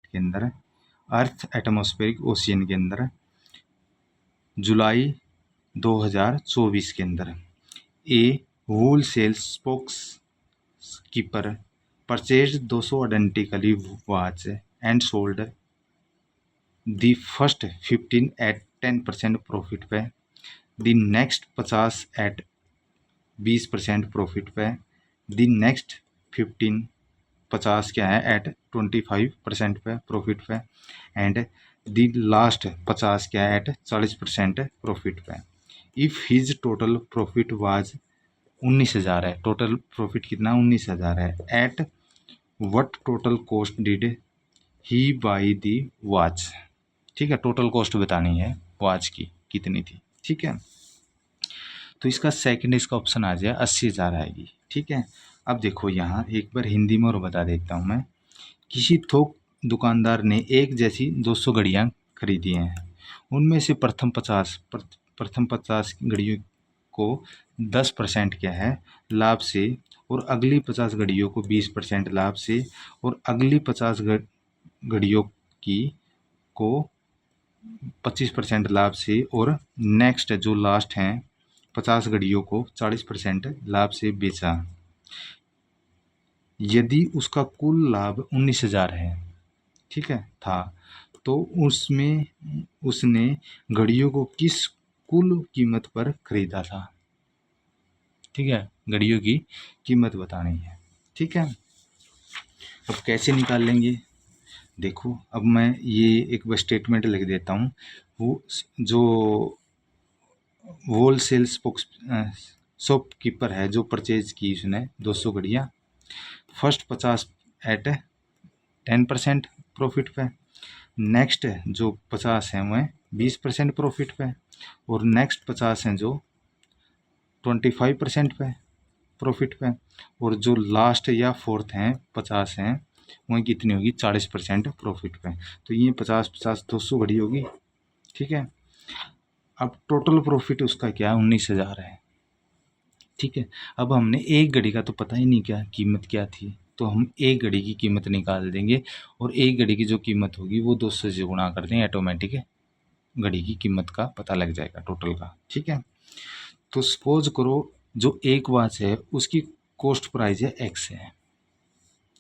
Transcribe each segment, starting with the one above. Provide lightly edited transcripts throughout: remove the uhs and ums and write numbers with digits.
के अंदर, अर्थ atmospheric ocean के अंदर जुलाई 2024 के अंदर a wool sales spokes keeper purchase 200 identically watch and sold the first 15 at 10% profit पे, दी नेक्स्ट 50 एट 20% प्रॉफिट पे, दी नेक्स्ट 15 50 क्या है एट 25% पे प्रॉफिट पे, एंड दी लास्ट 50 क्या है एट 40% प्रॉफिट पे। If his total profit was 19,000 है, टोटल प्रॉफिट कितना 19,000 है, at what total cost did he by the watch. ठीक है, टोटल कॉस्ट बतानी है वॉच की कितनी थी। ठीक है, तो इसका सेकंड इसका ऑप्शन आ जाए 80,000 आएगी। ठीक है, अब देखो यहाँ एक बार हिंदी में और बता देता हूँ मैं। किसी थोक दुकानदार ने एक जैसी 200 घड़ियाँ खरीदी हैं। उनमें से प्रथम 50 घड़ियों को 10% क्या है लाभ से, और अगली 50 घड़ियों को 20% लाभ से, और अगली 50 घड़ियों की को 25% लाभ से, और नेक्स्ट जो लास्ट हैं 50 घड़ियों को 40% लाभ से बेचा। यदि उसका कुल लाभ 19,000 है, ठीक है था, तो उसमें उसने घड़ियों को किस कुल कीमत पर खरीदा था। ठीक है, घड़ियों की कीमत बतानी है। ठीक है, अब कैसे निकाल लेंगे देखो, अब मैं ये एक स्टेटमेंट लिख देता हूँ। वो जो होलसेल शॉपकीपर है जो परचेज की उसने 200 घड़ियाँ, फर्स्ट 50 एट 10% प्रॉफिट पे, नेक्स्ट जो 50 हैं वह 20% प्रॉफिट पे, और नेक्स्ट 50 हैं जो 25% पे प्रॉफिट पे, और जो लास्ट या फोर्थ हैं 50 हैं वह कितनी होगी 40% प्रॉफिट पे। तो ये 50 200 घड़ी होगी। ठीक है, अब टोटल प्रॉफिट उसका क्या है 19,000 है। ठीक है, अब हमने एक घड़ी का तो पता ही नहीं क्या कीमत क्या थी, तो हम एक घड़ी की कीमत निकाल देंगे, और एक घड़ी की जो कीमत होगी वो 200 से गुणा कर देंगे, ऑटोमेटिक घड़ी की कीमत का पता लग जाएगा टोटल का। ठीक है, तो सपोज करो जो एक वॉच है उसकी कॉस्ट प्राइस है एक्स है।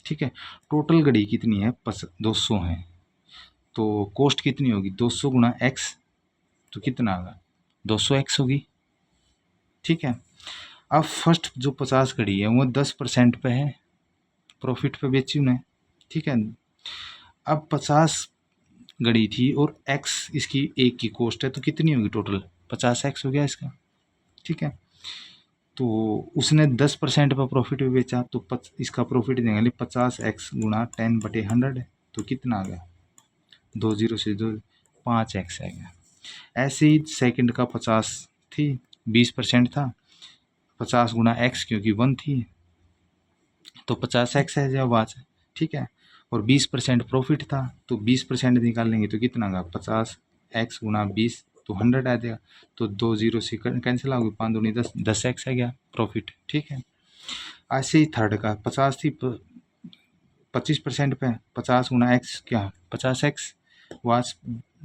ठीक है, टोटल घड़ी कितनी है 200 है, तो कॉस्ट कितनी होगी 200 गुणा एक्स, तो कितना होगा 200x होगी। ठीक है, अब फर्स्ट जो 50 घड़ी है वो 10% पे है, प्रॉफिट पे बेची उन्हें। ठीक है, अब 50 घड़ी थी और x इसकी एक की कॉस्ट है, तो कितनी होगी टोटल 50x हो गया इसका। ठीक है, तो उसने 10% पर प्रॉफिट पे बेचा, तो इसका प्रॉफिट देंगे 50x गुणा 10/100, तो कितना आ गया 20 से 2 5x आ गया। ऐसे ही सेकंड का 50 थी 20% था, 50 गुणा x क्योंकि 1 थी तो 50x है जब वॉच। ठीक है, और 20% प्रॉफिट था, तो 20% निकाल लेंगे तो कितना होगा 50x गुणा 20, तो 100 आ जाएगा। तो 2 से कैंसिल होगी, 5 दूनी 10, 10x आ गया प्रॉफिट। ठीक है, ऐसे ही थर्ड का 50 थी 25% पे, 50 गुणा x क्या 50x वॉच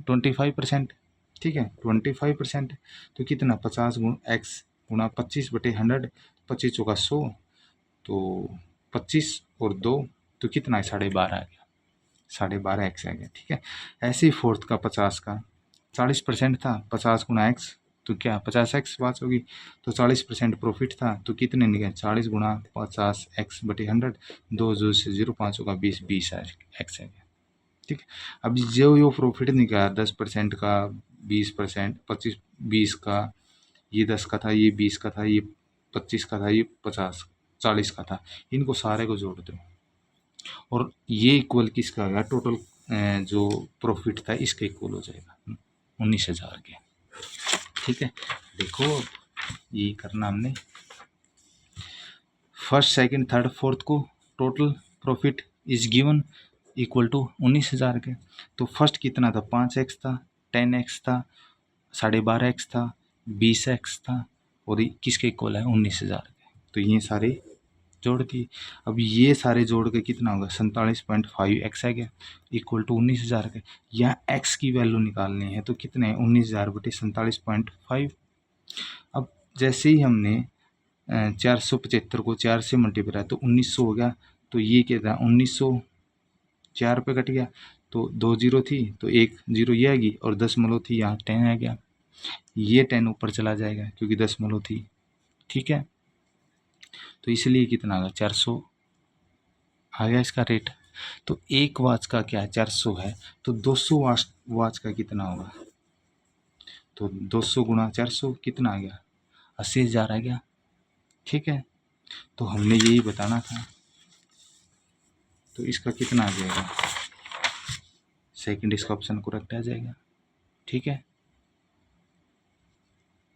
25%। ठीक है, 25%, तो कितना 50 गुणा x गुणा 25/100, 25 चौका 100, तो 25 और 2 तो कितना है 12.5 आ गया, 12.5x आ गया। ठीक है, ऐसे ही फोर्थ का 50 का 40% था, 50 गुणा एक्स तो क्या 50x बात होगी, तो 40% प्रॉफिट था, तो कितने निकले 40 गुणा 50x/100, 2 से 0 5 होगा 20 20x आ गया। ठीक है, अब जो ये प्रॉफिट निकला 10% का 20% 25 20 का, ये 10 का था, ये 20 का था, ये 25 का था, ये 50 40 का था, इनको सारे को जोड़ दो और ये इक्वल किसका होगा टोटल जो प्रॉफिट था इसके इक्वल हो जाएगा 19,000 के। ठीक है, देखो ये करना हमने फर्स्ट सेकंड थर्ड फोर्थ को total profit is given equal to 19,000 के। तो फर्स्ट कितना था 5x था, 10x था, 12.5x था, 20x था, और किसके इक्वल है 19,000 के। तो ये सारे जोड़ दी। अब ये सारे जोड़ के कितना होगा, 47.5x है क्या, इक्वल टू 19,000 का। यहाँ x की वैल्यू निकालनी है तो कितने हैं, 19,000 बटे 47.5। अब जैसे ही हमने 475 को 4 से मल्टीप्लाई तो 1900 हो गया, तो ये क्या था 1900, 4 पे कट गया तो 2 जीरो थी तो 1 जीरो ये आएगी, और दशमलव थी यहाँ 10 आ गया, ये 10 ऊपर चला जाएगा क्योंकि दशमलव थी। ठीक है, तो इसलिए कितना आ गया, 400 आ गया इसका रेट। तो एक वॉच का क्या है, 400 है, तो 200 वॉच का कितना होगा, तो 200 गुणा 400 कितना आ गया, 80,000 आ गया। ठीक है, तो हमने यही बताना था, तो इसका कितना आ जाएगा, सेकंड इसका ऑप्शन करेक्ट आ जाएगा। ठीक है।